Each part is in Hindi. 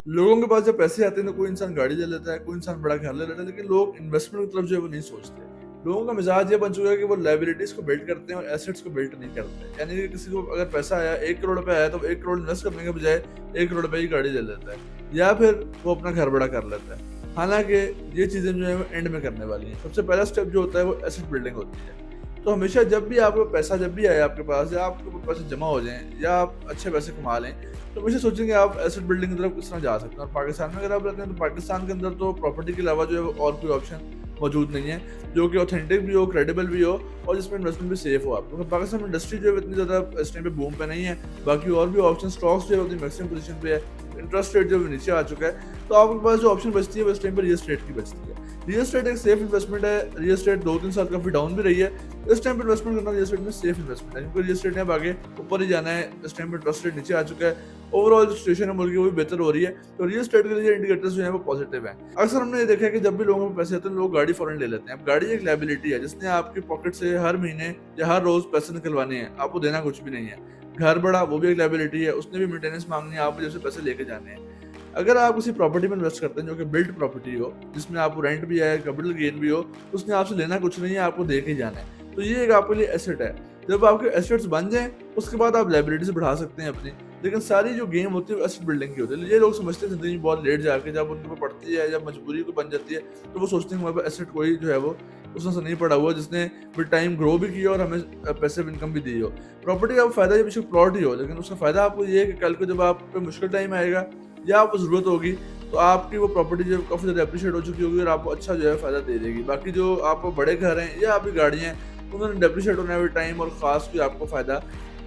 लोगों के पास जब पैसे आते हैं तो कोई इंसान गाड़ी ले लेता है, कोई इंसान बड़ा घर ले लेता है, लेकिन लोग इन्वेस्टमेंट की तरफ जो है वो नहीं सोचते। लोगों का मिजाज ये बन चुका है कि वो लायबिलिटीज को बिल्ड करते हैं और एसेट्स को बिल्ड नहीं करते। यानी कि किसी को अगर पैसा आया 1 करोड़ रुपए आया तो 1 करोड़ इन्वेस्ट करने के बजाय 1 करोड़ रुपए की गाड़ी ले लेता है या फिर वो अपना घर बड़ा कर लेता है। हालांकि ये चीजें जो है वो एंड में करने वाली हैं। सबसे पहला स्टेप जो होता है वो एसेट बिल्डिंग होती है। तो हमेशा जब भी आपको पैसा जब भी आए आपके पास या आपके पास पैसे जमा हो जाएं या आप अच्छे पैसे कमा लें, तो हमेशा सोचेंगे आप एसेट बिल्डिंग की तरफ किस तरह जा सकते हैं। और पाकिस्तान में अगर आप रहते हैं तो पाकिस्तान के अंदर तो प्रॉपर्टी के अलावा जो है वो और कोई ऑप्शन मौजूद नहीं है जो कि ऑथेंटिक भी हो, क्रेडिबल भी हो और जिसमें इन्वेस्टमेंट भी सेफ हो आपको। क्योंकि पाकिस्तान में इंडस्ट्री जो है इतनी ज़्यादा इस टाइम पे बूम पे नहीं है। बाकी और भी ऑप्शन स्टॉक्स जो है उतनी मैक्सिमम पोजीशन पे है, इंटरेस्ट रेट जो है नीचे आ चुका है। तो आपके पास जो ऑप्शन बचती है वो इस टाइम पर रियल एस्टेट की बचती है। रियल एस्टेट एक सेफ इन्वेस्टमेंट है। रियल एस्टेट 2-3 साल काफी डाउन भी रही है। इस टाइम पे इन्वेस्टमेंट करना रियल एस्टेट में सेफ इन्वेस्टमेंट है क्योंकि रियल एस्टेट ने अब आगे ऊपर ही जाना है। इस टाइम पे इंटरेस्ट रेट नीचे आ चुका है। ओवरऑल जो सिचुएशन है मुल्क की वो भी बेहतर हो रही है। तो रियल एस्टेट के लिए इंडिकेटर्स जो है वो पॉजिटिव है। अक्सर हमने ये देखा है कि जब भी लोगों के पैसे आते हैं लोग गाड़ी फौरन ले लेते हैं। अब गाड़ी एक लायबिलिटी है जिसने आपकी पॉकेट से हर महीने या हर रोज पैसे निकलवाने हैं, आपको देना कुछ भी नहीं है। घर बड़ा वो भी एक लायबिलिटी है, उसने भी मेंटेनेंस मांगनी है, आपको जैसे पैसे लेके जाने हैं। अगर आप किसी प्रॉपर्टी में इन्वेस्ट करते हैं जो कि बिल्ड प्रॉपर्टी हो, जिसमें आपको रेंट भी है, कैपिटल गेन भी हो, उसने आपसे लेना कुछ नहीं है, आपको दे के जाना है। तो ये एक आपके लिए एसेट है। जब आपके एसेट्स बन जाएं उसके बाद आप लायबिलिटीज बढ़ा सकते हैं अपनी। लेकिन सारी जो गेम होती है वो एसेट बिल्डिंग की होती है। ये लोग समझते हैं जिंदगी बहुत लेट जाके जब उनके ऊपर पड़ती है, जब मजबूरी को बन जाती है, तो वो सोचते हैं हमारे पास एसेट कोई जो है वो उसने से नहीं पड़ा हुआ जिसने विद टाइम ग्रो भी किया और हमें पैसिव इनकम भी दी हो। प्रॉपर्टी का फायदा ये बेशक प्लॉट ही हो, लेकिन उसका फायदा आपको ये है कि कल को जब आप पे मुश्किल टाइम आएगा या आपको जरूरत होगी तो आपकी वो प्रॉपर्टी जो काफ़ी ज़्यादा अप्रिशिएट हो चुकी होगी और आपको अच्छा जो है फायदा दे देगी। बाकी जो आपको बड़े घर हैं या आपकी गाड़ियाँ हैं उन्होंने डेप्रिशिएट होने में टाइम और खास कोई आपको फायदा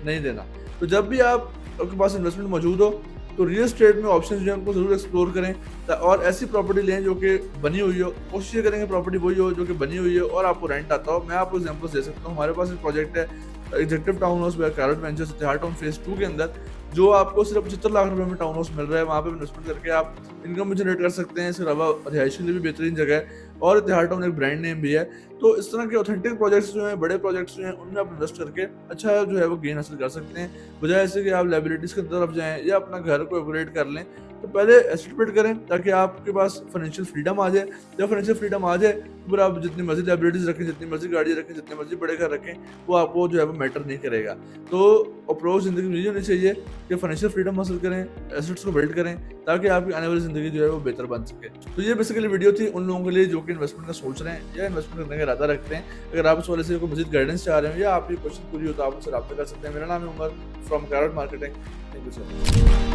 नहीं देना। तो जब भी आपके पास इन्वेस्टमेंट मौजूद हो तो रियल एस्टेट में ऑप्शन जो है उनको जरूर एक्सप्लोर करें और ऐसी प्रॉपर्टी लें जो कि बनी हुई हो। कोशिश ये करेंगे प्रॉपर्टी वही हो जो कि बनी हुई हो और आपको रेंट आता हो। मैं आपको एग्जांपल्स दे सकता हूँ। हमारे पास एक प्रोजेक्ट है executive town house carat ventures Tihar town phase 2 के अंदर, जो आपको सिर्फ 75 लाख रुपए में टाउन हाउस मिल रहा है। वहाँ पे इन्वेस्टमेंट करके आप इनकम भी जनरेट कर सकते हैं। इसके अलावा रिहायश के लिए भी बेहतरीन जगह है और तिहाड़ टाउन एक ब्रांड नेम भी है। तो इस तरह के ऑथेंटिक प्रोजेक्ट्स जो हैं, बड़े प्रोजेक्ट्स जो हैं, उनमें आप इन्वेस्ट करके अच्छा जो है वो गेन हासिल कर सकते हैं, बजाय ऐसे कि आप लायबिलिटीज की तरफ जाएं या अपना घर को अपग्रेड कर लें। तो पहले एसेट बिल्ड करें ताकि आपके पास फाइनेंशियल फ्रीडम आ जाए। जब फाइनेंशियल फ्रीडम आ जाए तो फिर आप जितनी मर्जी लायबिलिटीज रखें, जितनी मर्जी गाड़ी रखें, जितने मर्जी बड़े घर रखें, वो आपको जो है वो मैटर नहीं करेगा। तो अप्रोच जिंदगी में यही होनी चाहिए कि फाइनेंशियल फ्रीडम हासिल करें, एसेट्स को बिल्ड करें ताकि आपकी आने वाली जिंदगी जो है वो बेहतर बन सके। तो ये बेसिकली वीडियो थी उन लोगों के लिए जो कि इन्वेस्टमेंट का सोच रहे हैं या इन्वेस्टमेंट करने का इरादा रखते हैं। अगर आप इस वाले से कोई मजीद गाइडेंस चाह रहे हो या आपकी क्वेश्चन पूरी हो तो आप मुझसे रब्ता कर सकते हैं। मेरा नाम है Umar from carat marketing. Thank you so much.